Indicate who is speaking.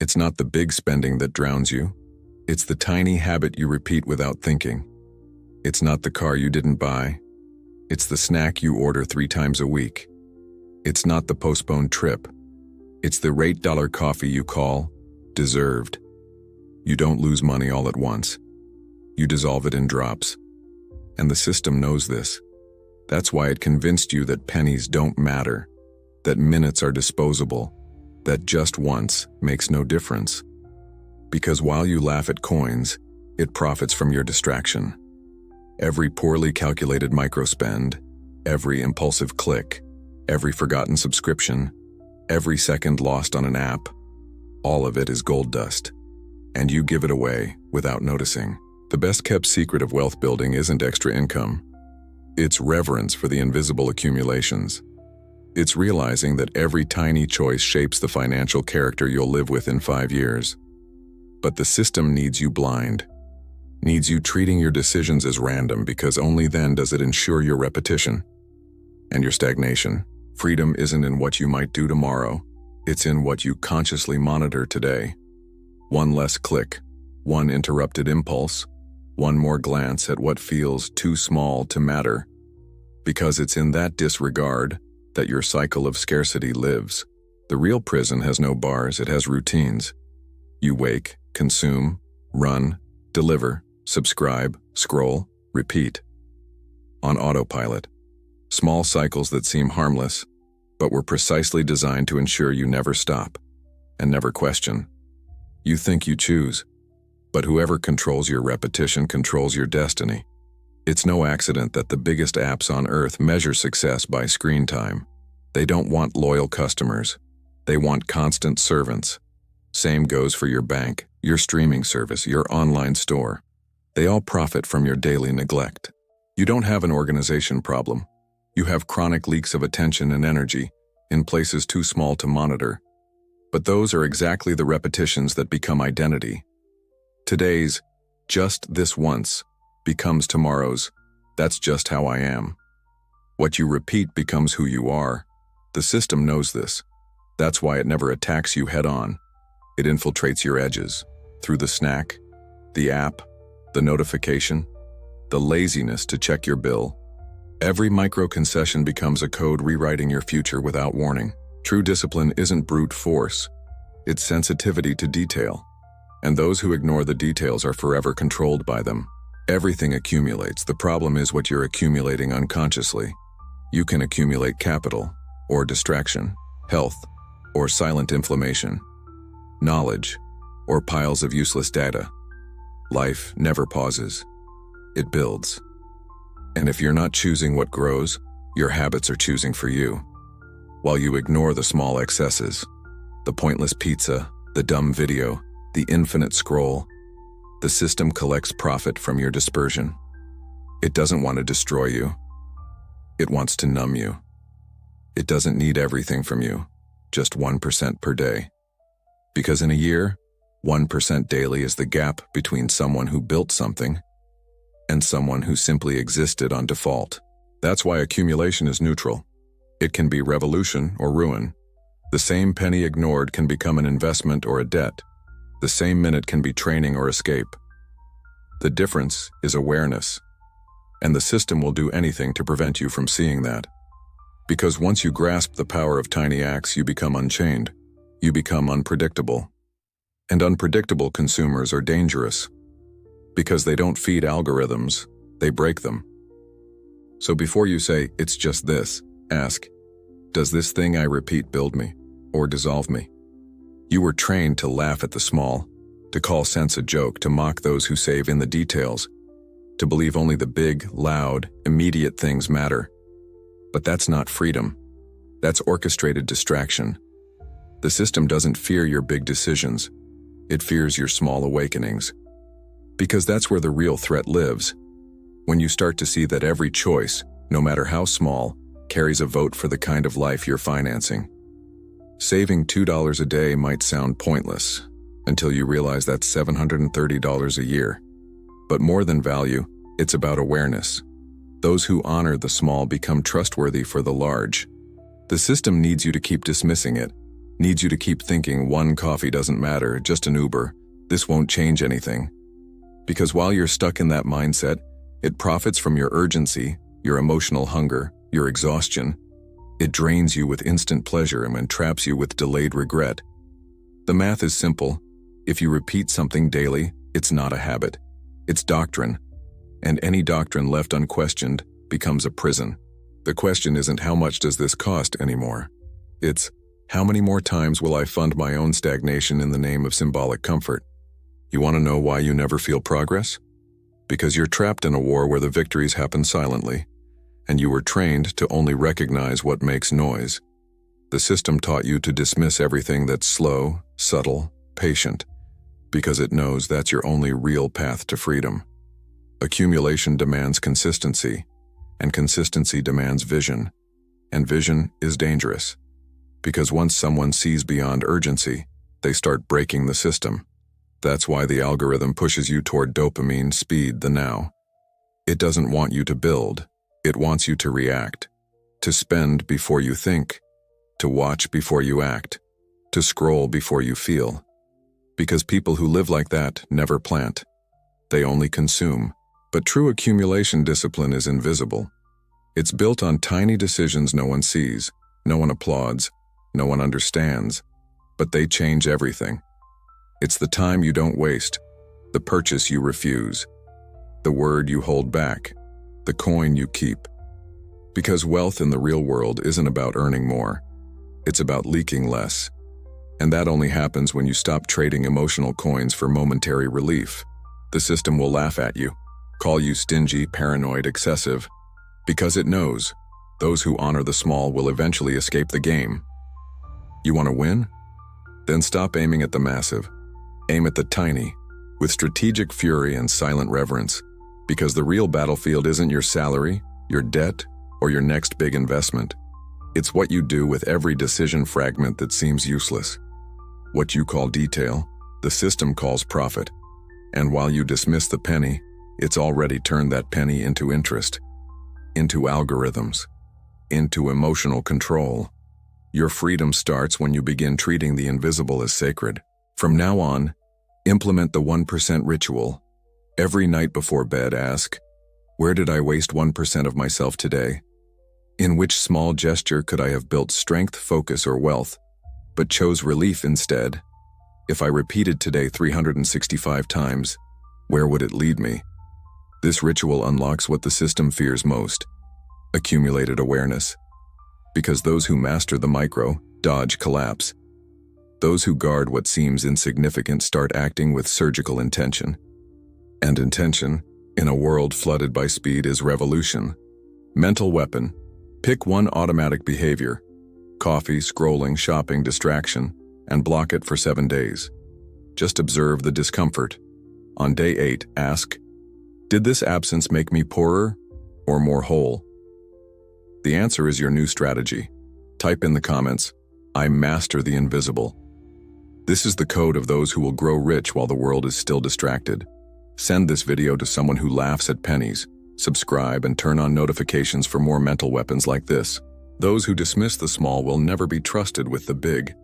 Speaker 1: It's not the big spending that drowns you. It's the tiny habit you repeat without thinking. It's not the car you didn't buy. It's the snack you order 3 times a week. It's not the postponed trip. It's the $8 coffee you call deserved. You don't lose money all at once. You dissolve it in drops. And the system knows this. That's why it convinced you that pennies don't matter, that minutes are disposable, that just once makes no difference. Because while you laugh at coins, it profits from your distraction. Every poorly calculated microspend, every impulsive click, every forgotten subscription, every second lost on an app, all of it is gold dust. And you give it away without noticing. The best-kept secret of wealth building isn't extra income. It's reverence for the invisible accumulations. It's realizing that every tiny choice shapes the financial character you'll live with in 5 years. But the system needs you blind, needs you treating your decisions as random, because only then does it ensure your repetition and your stagnation. Freedom isn't in what you might do tomorrow. It's in what you consciously monitor today. One less click, one interrupted impulse, one more glance at what feels too small to matter. Because it's in that disregard that your cycle of scarcity lives. The real prison has no bars, it has routines. You wake, consume, run, deliver, subscribe, scroll, repeat. On autopilot. Small cycles that seem harmless, but were precisely designed to ensure you never stop and never question. You think you choose, but whoever controls your repetition controls your destiny. It's no accident that the biggest apps on earth measure success by screen time. They don't want loyal customers. They want constant servants. Same goes for your bank, your streaming service, your online store. They all profit from your daily neglect. You don't have an organization problem. You have chronic leaks of attention and energy in places too small to monitor. But those are exactly the repetitions that become identity. Today's "just this once" becomes tomorrow's "that's just how I am." What you repeat becomes who you are. The system knows this. That's why it never attacks you head-on. It infiltrates your edges, through the snack, the app, the notification, the laziness to check your bill. Every micro-concession becomes a code rewriting your future without warning. True discipline isn't brute force. It's sensitivity to detail. And those who ignore the details are forever controlled by them. Everything accumulates. The problem is what you're accumulating unconsciously. You can accumulate capital, or distraction, health, or silent inflammation, knowledge, or piles of useless data. Life never pauses. It builds. And if you're not choosing what grows, your habits are choosing for you. While you ignore the small excesses, the pointless pizza, the dumb video, the infinite scroll, the system collects profit from your dispersion. It doesn't want to destroy you. It wants to numb you. It doesn't need everything from you, just 1% per day. Because in a year, 1% daily is the gap between someone who built something and someone who simply existed on default. That's why accumulation is neutral. It can be revolution or ruin. The same penny ignored can become an investment or a debt. The same minute can be training or escape. The difference is awareness. And the system will do anything to prevent you from seeing that. Because once you grasp the power of tiny acts, you become unchained. You become unpredictable. And unpredictable consumers are dangerous. Because they don't feed algorithms, they break them. So before you say, "It's just this," ask, "Does this thing I repeat build me or dissolve me?" You were trained to laugh at the small, to call sense a joke, to mock those who save in the details, to believe only the big, loud, immediate things matter. But that's not freedom. That's orchestrated distraction. The system doesn't fear your big decisions. It fears your small awakenings. Because that's where the real threat lives. When you start to see that every choice, no matter how small, carries a vote for the kind of life you're financing. Saving $2 a day might sound pointless until you realize that's $730 a year. But more than value, it's about awareness. Those who honor the small become trustworthy for the large. The system needs you to keep dismissing it, needs you to keep thinking one coffee doesn't matter, just an Uber, this won't change anything. Because while you're stuck in that mindset, it profits from your urgency, your emotional hunger, your exhaustion. It drains you with instant pleasure and traps you with delayed regret. The math is simple. If you repeat something daily, it's not a habit. It's doctrine. And any doctrine left unquestioned becomes a prison. The question isn't how much does this cost anymore. It's how many more times will I fund my own stagnation in the name of symbolic comfort? You want to know why you never feel progress? Because you're trapped in a war where the victories happen silently, and you were trained to only recognize what makes noise. The system taught you to dismiss everything that's slow, subtle, patient, because it knows that's your only real path to freedom. Accumulation demands consistency, and consistency demands vision. And vision is dangerous, because once someone sees beyond urgency, they start breaking the system. That's why the algorithm pushes you toward dopamine speed, the now. It doesn't want you to build, it wants you to react, to spend before you think, to watch before you act, to scroll before you feel. Because people who live like that never plant. They only consume. But true accumulation discipline is invisible. It's built on tiny decisions no one sees, no one applauds, no one understands, but they change everything. It's the time you don't waste, the purchase you refuse, the word you hold back, the coin you keep. Because wealth in the real world isn't about earning more, it's about leaking less. And that only happens when you stop trading emotional coins for momentary relief. The system will laugh at you, call you stingy, paranoid, excessive, because it knows those who honor the small will eventually escape the game. You want to win? Then stop aiming at the massive. Aim at the tiny, with strategic fury and silent reverence, because the real battlefield isn't your salary, your debt, or your next big investment. It's what you do with every decision fragment that seems useless. What you call detail, the system calls profit. And while you dismiss the penny, it's already turned that penny into interest, into algorithms, into emotional control. Your freedom starts when you begin treating the invisible as sacred. From now on, implement the 1% ritual. Every night before bed, ask, where did I waste 1% of myself today? In which small gesture could I have built strength, focus, or wealth, but chose relief instead? If I repeated today 365 times, where would it lead me? This ritual unlocks what the system fears most: accumulated awareness. Because those who master the micro dodge collapse. Those who guard what seems insignificant start acting with surgical intention. And intention, in a world flooded by speed, is revolution. Mental weapon. Pick one automatic behavior: coffee, scrolling, shopping, distraction, and block it for 7 days. Just observe the discomfort. On day 8, ask, did this absence make me poorer or more whole? The answer is your new strategy. Type in the comments, I master the invisible. This is the code of those who will grow rich while the world is still distracted. Send this video to someone who laughs at pennies. Subscribe and turn on notifications for more mental weapons like this. Those who dismiss the small will never be trusted with the big.